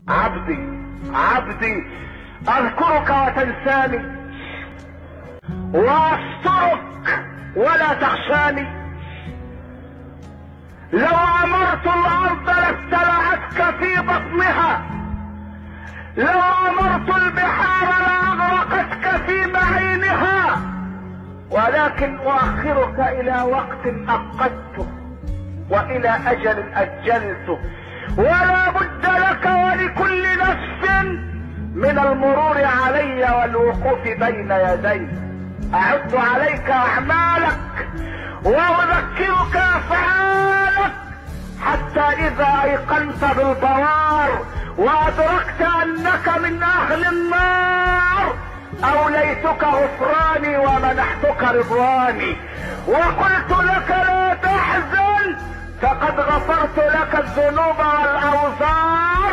عبدي عبدي اذكرك وتنساني، واسترك ولا تخشاني. لو امرت الارض لابتلعتك في بطنها، لو امرت البحار لاغرقتك في معينها، ولكن اؤخرك الى وقت اقدته والى اجل اجلته، ولا بد لك ولكل نفس من المرور علي والوقوف بين يدي. اعد عليك اعمالك واذكرك افعالك، حتى اذا ايقنت بالبوار وادركت انك من اهل النار اوليتك غفراني ومنحتك رضواني، وقلت لك لا تحزن فقد غفرت لك الذنوب والاوزار.